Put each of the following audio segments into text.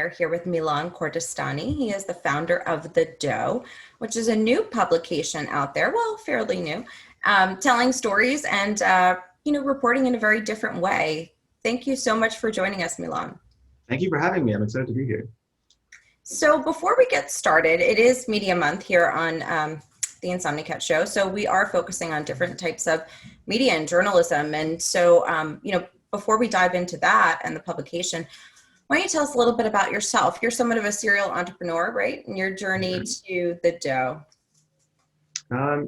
are here with Milan Kordestani. He is the founder of The Doe, which is a new publication out there, well, fairly new, telling stories and, reporting in a very different way. Thank you so much for joining us, Milan. Thank you for having me. I'm excited to be here. So before we get started, it is Media Month here on the Insomnicat Show. So we are focusing on different types of media and journalism. And so, before we dive into that and the publication, why don't you tell us a little bit about yourself? You're somewhat of a serial entrepreneur, right? And your journey to The Doe.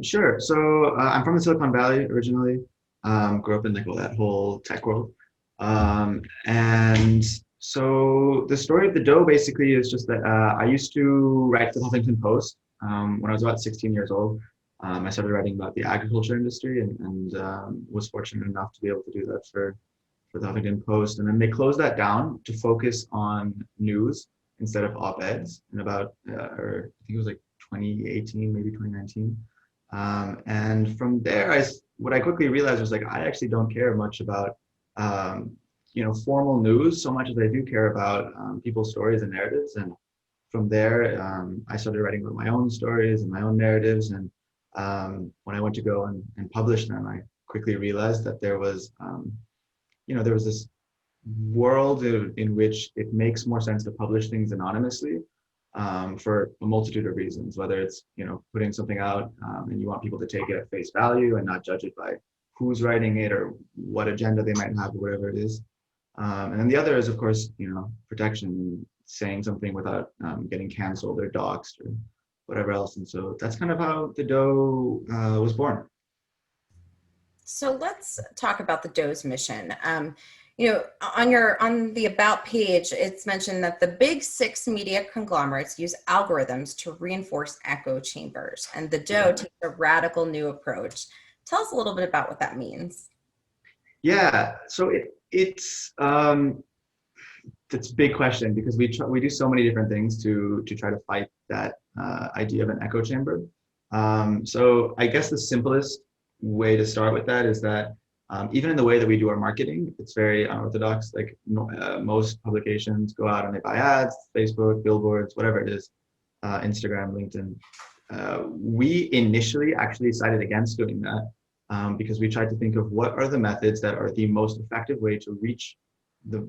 Sure. So I'm from the Silicon Valley originally. Grew up in that whole tech world. And so the story of The Doe basically is just that I used to write for the Huffington Post when I was about 16 years old. I started writing about the agriculture industry and was fortunate enough to be able to do that for the Huffington Post. And then they closed that down to focus on news instead of op-eds in about, or I think it was like 2018, maybe 2019. And from there, what I quickly realized was I actually don't care much about formal news so much as I do care about people's stories and narratives. And from there, I started writing about my own stories and my own narratives. And when I went to go and publish them, I quickly realized that there was this world in which it makes more sense to publish things anonymously for a multitude of reasons, whether it's, putting something out and you want people to take it at face value and not judge it by who's writing it or what agenda they might have or whatever it is. And then the other is, of course, protection, saying something without getting canceled or doxxed or whatever else. And so that's kind of how The Doe was born. So let's talk about the Doze Mission. On the About page, it's mentioned that the big six media conglomerates use algorithms to reinforce echo chambers, and The Doe takes a radical new approach. Tell us a little bit about what that means. Yeah, so it's a big question because we do so many different things to try to fight that idea of an echo chamber. So I guess the simplest way to start with that is that even in the way that we do our marketing, it's very unorthodox. Most publications go out and they buy ads, Facebook, billboards, whatever it is, Instagram, LinkedIn. We initially actually decided against doing that because we tried to think of what are the methods that are the most effective way to reach the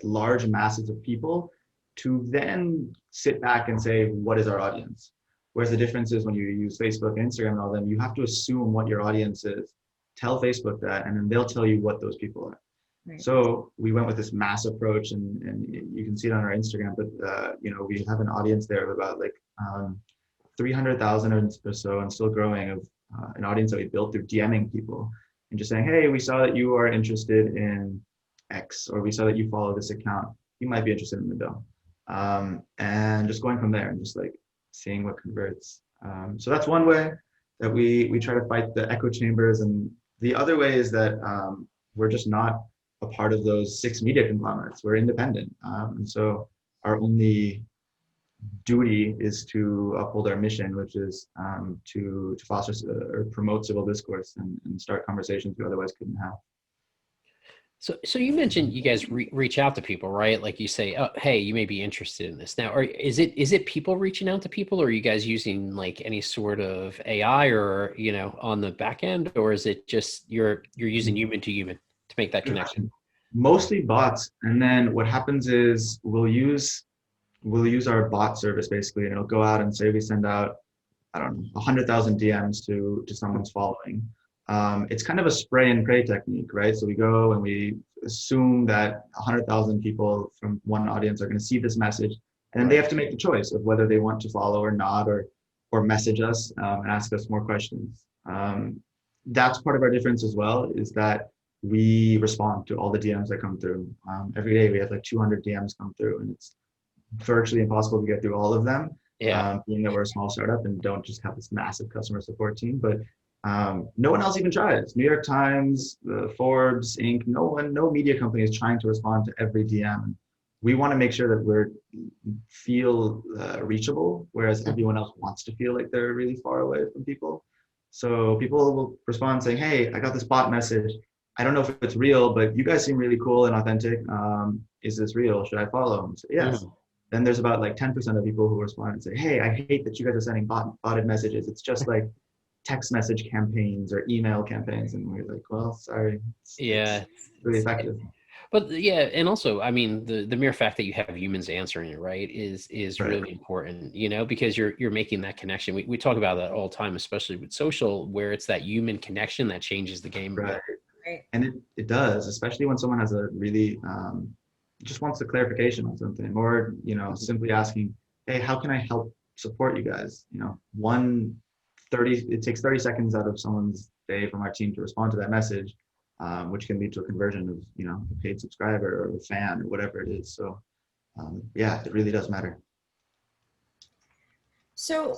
large masses of people to then sit back and say, what is our audience? Whereas the difference is when you use Facebook and Instagram and all them, you have to assume what your audience is, tell Facebook that, and then they'll tell you what those people are. Right. So we went with this mass approach, and you can see it on our Instagram, but we have an audience there of about 300,000 or so, and still growing, of an audience that we built through DMing people and just saying, hey, we saw that you are interested in X, or we saw that you follow this account, you might be interested in The Doe. And just going from there and just seeing what converts. So that's one way that we try to fight the echo chambers. And the other way is that we're just not a part of those six media conglomerates. We're independent. And so our only duty is to uphold our mission, which is to foster or promote civil discourse and start conversations we otherwise couldn't have. So you mentioned you guys reach out to people, right? Like you say, oh, hey, you may be interested in this now. Or is it people reaching out to people, or are you guys using any sort of AI or, on the back end, or is it just you're using human to human to make that connection? Mostly bots. And then what happens is we'll use our bot service basically, and it'll go out and say we send out, 100,000 DMs to someone's following. It's kind of a spray and pray technique, right? So we go and we assume that 100,000 people from one audience are going to see this message, and then they have to make the choice of whether they want to follow or not, or message us and ask us more questions. That's part of our difference as well, is that we respond to all the DMs that come through. Every day we have 200 DMs come through, and it's virtually impossible to get through all of them. Yeah. Being that we're a small startup and don't just have this massive customer support team, but no one else even tries. New York Times, Forbes, Inc., no media company is trying to respond to every DM. We want to make sure that we feel reachable, whereas everyone else wants to feel like they're really far away from people. So people will respond saying, hey, I got this bot message. I don't know if it's real, but you guys seem really cool and authentic. Is this real? Should I follow them? So, yes. then there's about like 10% of people who respond and say, hey, I hate that you guys are sending botted messages. It's just like text message campaigns or email campaigns. And we're like, well, sorry, it's Yeah. really effective. But yeah, and also, I mean, the mere fact that you have humans answering it, right, is Right, really important, because you're making that connection. We talk about that all the time, especially with social, where it's that human connection that changes the game a right. bit. Right. And it does, especially when someone has a really, just wants a clarification on something, or, simply asking, hey, how can I help support you guys? it takes 30 seconds out of someone's day from our team to respond to that message, which can lead to a conversion of, a paid subscriber or a fan or whatever it is. So yeah, it really does matter. So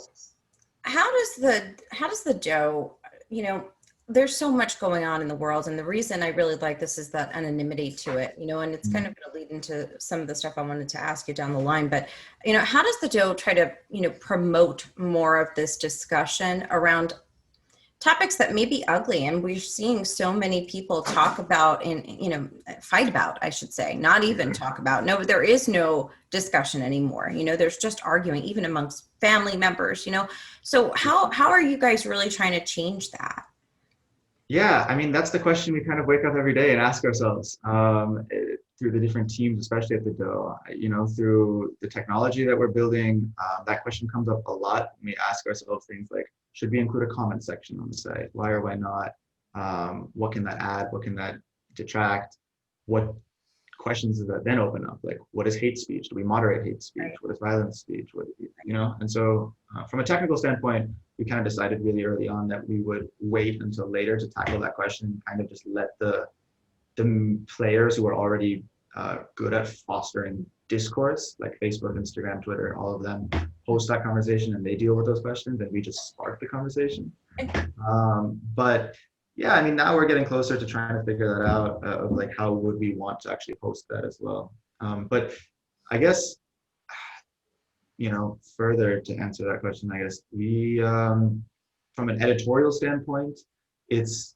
how does the Doe, there's so much going on in the world, and the reason I really like this is that anonymity to it, and it's kind of going to lead into some of the stuff I wanted to ask you down the line. But how does the Doe try to promote more of this discussion around topics that may be ugly, and we're seeing so many people talk about and fight about, I should say, not even talk about. No, there is no discussion anymore. There's just arguing even amongst family members. So how are you guys really trying to change that? Yeah, I mean, that's the question we kind of wake up every day and ask ourselves, through the different teams, especially at the Doe. Through the technology that we're building, that question comes up a lot. We ask ourselves things like, should we include a comment section on the site? Why or why not? What can that add? What can that detract? What questions does that then open up? Like, what is hate speech? Do we moderate hate speech? What is violent speech? And so from a technical standpoint, we kind of decided really early on that we would wait until later to tackle that question, kind of just let the players who are already good at fostering discourse, like Facebook, Instagram, Twitter, all of them, host that conversation and they deal with those questions, and we just spark the conversation. But yeah, I mean, now we're getting closer to trying to figure that out, of like, how would we want to actually post that as well. But I guess, further to answer that question, I guess we, from an editorial standpoint, it's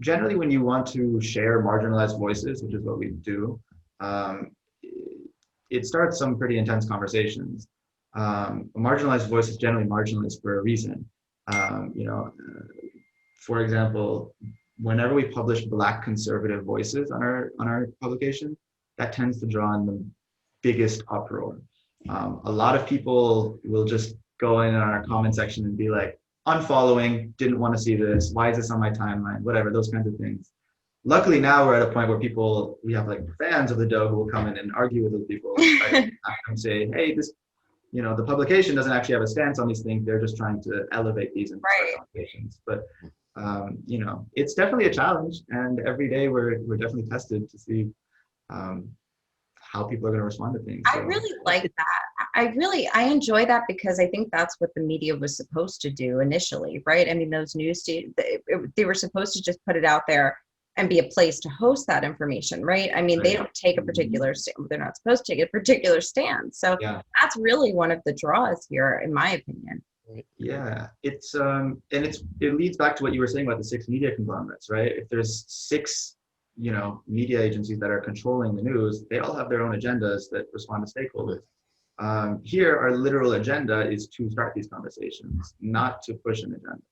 generally when you want to share marginalized voices, which is what we do, it starts some pretty intense conversations. A marginalized voice is generally marginalized for a reason. For example, whenever we publish Black conservative voices on our publication, that tends to draw in the biggest uproar. A lot of people will just go in our comment section and be like, unfollowing, didn't want to see this, why is this on my timeline, whatever, those kinds of things. Luckily now we're at a point where we have like fans of the Doe who will come in and argue with those people and say, hey, this, the publication doesn't actually have a stance on these things, they're just trying to elevate these in conversations. But it's definitely a challenge, and every day we're definitely tested to see how people are going to respond to things. So. I really like that. I enjoy that, because I think that's what the media was supposed to do initially, right? I mean, those news, they were supposed to just put it out there and be a place to host that information, right? I mean, they don't take a particular stand. They're not supposed to take a particular stand. So that's really one of the draws here, in my opinion. Yeah, it's it leads back to what you were saying about the 6 media conglomerates, right? If there's 6 media agencies that are controlling the news, they all have their own agendas that respond to stakeholders. Here, our literal agenda is to start these conversations, not to push an agenda.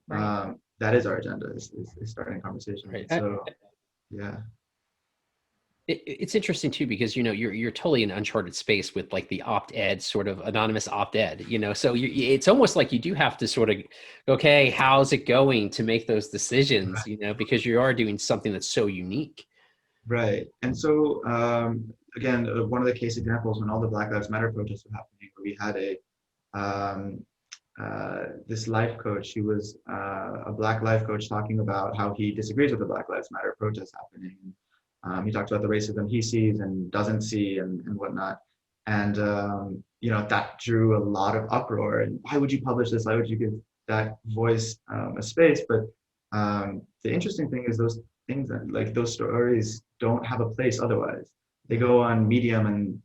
Right. That is our agenda, is starting a conversation. Right. So, yeah. It's interesting too, because you're totally in uncharted space with like the opt-ed, sort of anonymous opt-ed, so it's almost like you do have to sort of, okay, how's it going to make those decisions, because you are doing something that's so unique. Right. And so again, one of the case examples, when all the Black Lives Matter protests were happening, we had this life coach. He was a Black life coach, talking about how he disagrees with the Black Lives Matter protests happening. He talked about the racism he sees and doesn't see and whatnot. And, that drew a lot of uproar. And why would you publish this? Why would you give that voice a space? But the interesting thing is those things, like those stories, don't have a place otherwise. They go on Medium and,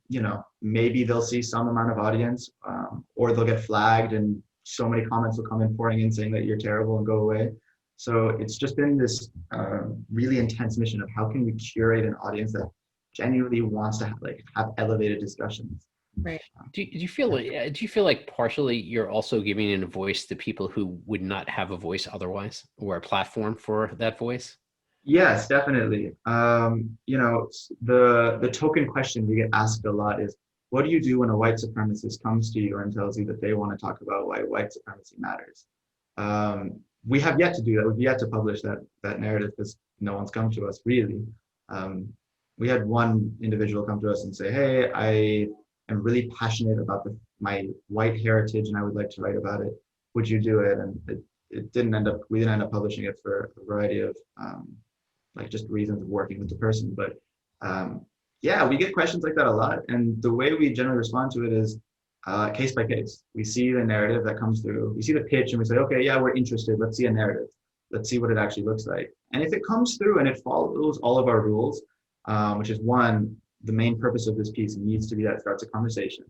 maybe they'll see some amount of audience, or they'll get flagged and so many comments will come in pouring in saying that you're terrible and go away. So it's just been this really intense mission of how can we curate an audience that genuinely wants to have elevated discussions. Right. Do you feel like partially you're also giving a voice to people who would not have a voice otherwise, or a platform for that voice? Yes, definitely. The token question we get asked a lot is, what do you do when a white supremacist comes to you and tells you that they want to talk about why white supremacy matters? We have yet to do that. We've yet to publish that narrative because no one's come to us really. We had one individual come to us and say, "Hey, I am really passionate about my white heritage and I would like to write about it. Would you do it?" And it didn't end up. We didn't end up publishing it for a variety of just reasons of working with the person. But yeah, we get questions like that a lot, and the way we generally respond to it is case by case. We see the narrative that comes through, we see the pitch, and we say, okay, yeah, we're interested. Let's see a narrative. Let's see what it actually looks like. And if it comes through and it follows all of our rules, which is one, the main purpose of this piece needs to be that it starts a conversation.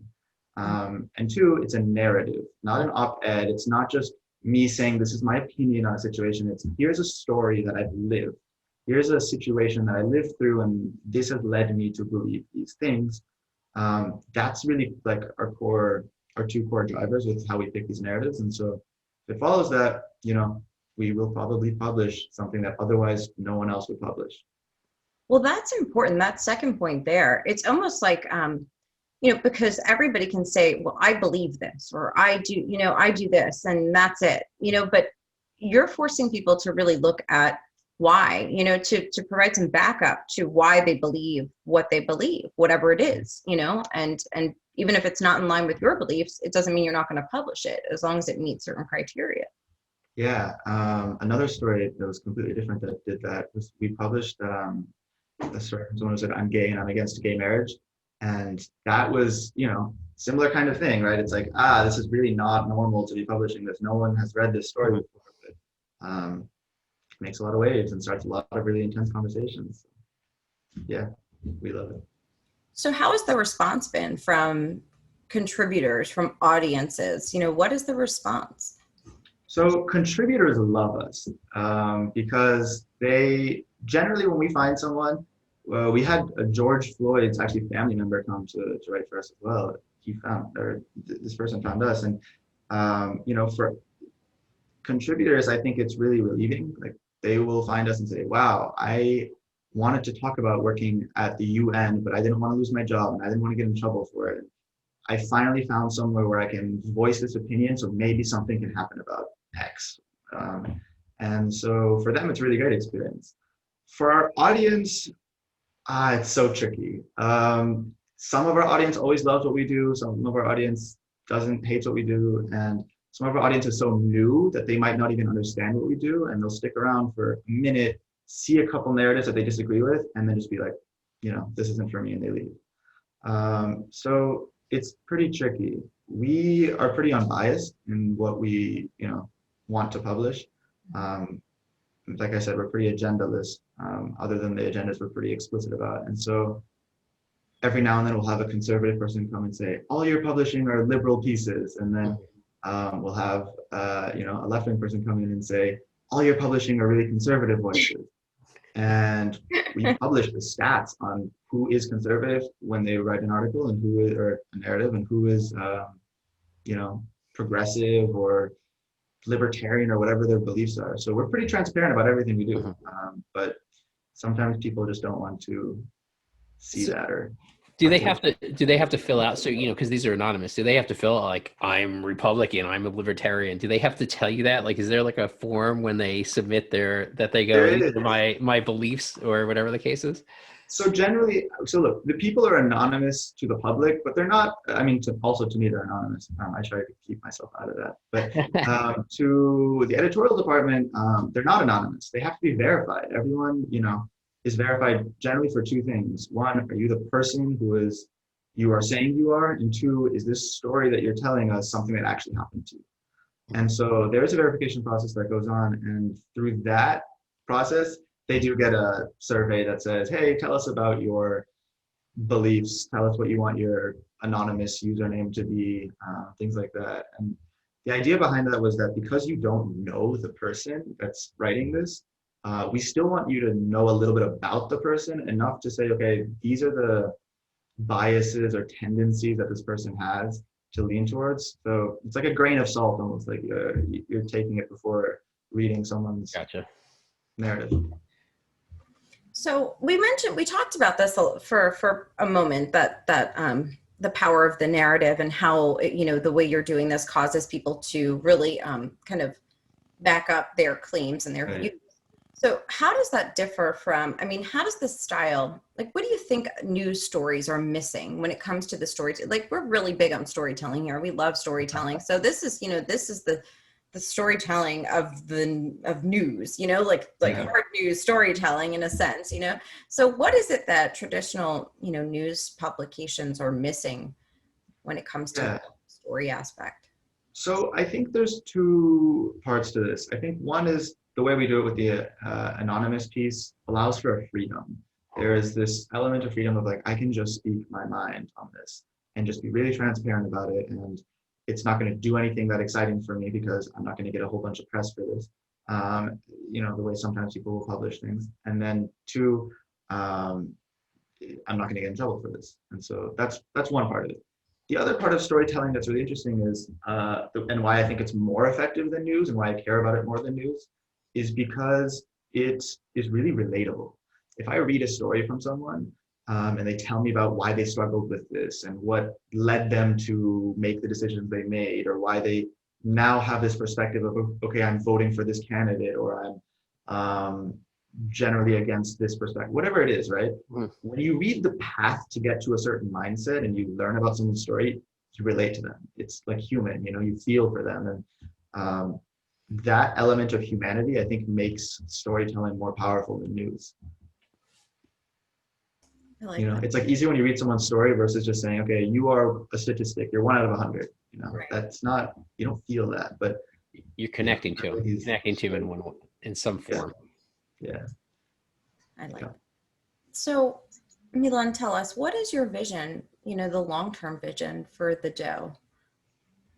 And two, it's a narrative, not an op-ed. It's not just me saying this is my opinion on a situation. It's here's a story that I've lived. Here's a situation that I lived through, and this has led me to believe these things. That's really like our two core drivers with how we pick these narratives. And so if it follows that, we will probably publish something that otherwise no one else would publish. Well, that's important. That second point there, it's almost like, because everybody can say, well, I believe this, or I do this, and that's it, but you're forcing people to really look at why, to provide some backup to why they believe what they believe, whatever it is, and even if it's not in line with your beliefs, it doesn't mean you're not going to publish it as long as it meets certain criteria. Yeah. Another story that was completely different that did that was we published a story from someone who said, I'm gay and I'm against gay marriage. And that was, similar kind of thing, right? It's like, this is really not normal to be publishing this. No one has read this story before, but makes a lot of waves and starts a lot of really intense conversations. Yeah, we love it. So how has the response been from contributors, from audiences? What is the response? So contributors love us because they generally, when we find someone, we had a George Floyd's actually family member come to write for us as well. This person found us, and for contributors, I think it's really relieving. Like they will find us and say, "Wow, I wanted to talk about working at the UN, but I didn't want to lose my job and I didn't want to get in trouble for it. I finally found somewhere where I can voice this opinion, so maybe something can happen about X." And so for them, it's a really great experience. For our audience, it's so tricky. Some of our audience always loves what we do. Some of our audience hates what we do. And some of our audience is so new that they might not even understand what we do. And they'll stick around for a minute, see a couple narratives that they disagree with, and then just be like, this isn't for me, and they leave. So it's pretty tricky. We are pretty unbiased in what we, want to publish. Like I said, we're pretty agendaless. Other than the agendas we're pretty explicit about. And so every now and then we'll have a conservative person come and say, all you're publishing are liberal pieces. And then we'll have a left-wing person come in and say, all you're publishing are really conservative voices. And we publish the stats on who is conservative when they write an article and or a narrative, and who is progressive or libertarian or whatever their beliefs are. So we're pretty transparent about everything we do. But sometimes people just don't want to see that. Or do they have to fill out, so because these are anonymous, do they have to fill out like, I'm Republican, I'm a libertarian? Do they have to tell you that? Like, is there like a form when they submit that they go, my beliefs, or whatever the case is? So generally, look, the people are anonymous to the public, but they're not, to me, they're anonymous. I try to keep myself out of that. But to the editorial department, they're not anonymous. They have to be verified. Everyone, is verified generally for two things. One, are you the person you are saying you are? And two, is this story that you're telling us something that actually happened to you? And so there's a verification process that goes on. And through that process, they do get a survey that says, hey, tell us about your beliefs. Tell us what you want your anonymous username to be, things like that. And the idea behind that was that because you don't know the person that's writing this, we still want you to know a little bit about the person, enough to say, okay, these are the biases or tendencies that this person has to lean towards. So it's like a grain of salt, almost like you're taking it before reading someone's Gotcha. narrative. So we talked about this for a moment, that the power of the narrative and how, the way you're doing this causes people to really kind of back up their claims and their Right. views. So how does that differ from, how does this style, like, what do you think news stories are missing when it comes to the story? Like, we're really big on storytelling here. We love storytelling. So this is the storytelling of news, like Yeah. hard news storytelling in a sense, So what is it that traditional, news publications are missing when it comes to Yeah. the story aspect? So I think there's two parts to this. I think one is the way we do it with the anonymous piece allows for a freedom. There is this element of freedom of like, I can just speak my mind on this and just be really transparent about it. And it's not going to do anything that exciting for me because I'm not going to get a whole bunch of press for this. The way sometimes people will publish things. And then two, I'm not going to get in trouble for this. And so that's one part of it. The other part of storytelling that's really interesting is, and why I think it's more effective than news and why I care about it more than news, is because it is really relatable. If I read a story from someone and they tell me about why they struggled with this and what led them to make the decisions they made, or why they now have this perspective of, okay, I'm voting for this candidate, or I'm generally against this perspective, whatever it is, right? When you read the path to get to a certain mindset and you learn about someone's story, you relate to them. It's like human, you feel for them. And that element of humanity, I think, makes storytelling more powerful than news. I like that. It's like easier when you read someone's story versus just saying, okay, you are a statistic, you're 1 out of 100. Right. That's not, you don't feel that, but You're connecting to him in some form. Yeah. I like that. So, Milan, tell us, what is your vision, the long-term vision for the Doe?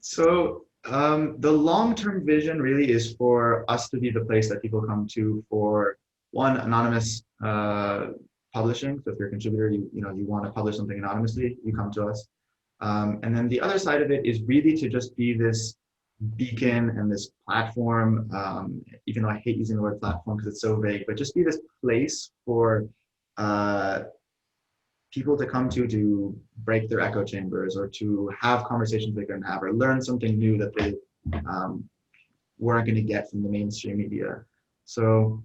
So the long-term vision really is for us to be the place that people come to for, one, anonymous publishing. So if you're a contributor, you want to publish something anonymously, you come to us. And then the other side of it is really to just be this beacon and this platform, even though I hate using the word platform because it's so vague, but just be this place for people to come to break their echo chambers, or to have conversations they couldn't have, or learn something new that they weren't going to get from the mainstream media. So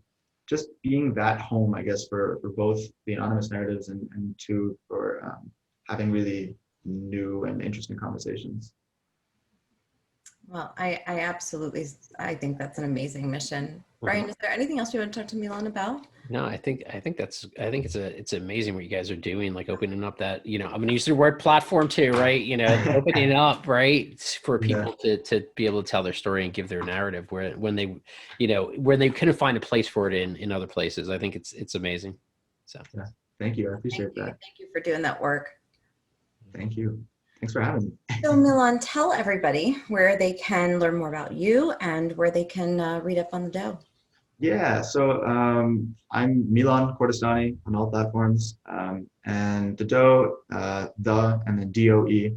just being that home, I guess, for both the anonymous narratives and two, for having really new and interesting conversations. Well, I absolutely, I think that's an amazing mission. Brian, is there anything else you want to talk to Milan about? No, I think it's amazing what you guys are doing, like opening up that, I'm going to use the word platform too, right? Opening it up, right, for people to be able to tell their story and give their narrative when they couldn't find a place for it in other places. I think it's amazing. So yeah, thank you. I appreciate that. Thank you for doing that work. Thank you. Thanks for having me. So Milan, tell everybody where they can learn more about you and where they can read up on the Doe. Yeah, so I'm Milan Kordestani on all platforms, and the Doe, and then DOE.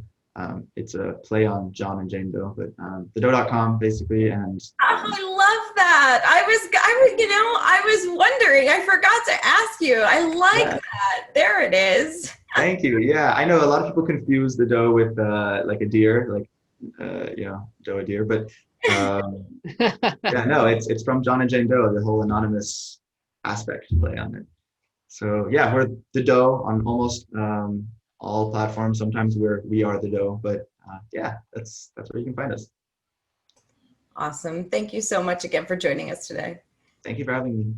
It's a play on John and Jane Doe, but thedoe.com basically. And I love that. I was wondering. I forgot to ask you. I like that. There it is. Thank you. Yeah, I know a lot of people confuse the Doe with like a deer, like Doe a deer, but yeah, no, it's from John and Jane Doe, the whole anonymous aspect play on it. So yeah, we're the Doe on almost all platforms. Sometimes we are the Doe, but yeah, that's where you can find us. Awesome. Thank you so much again for joining us today. Thank you for having me.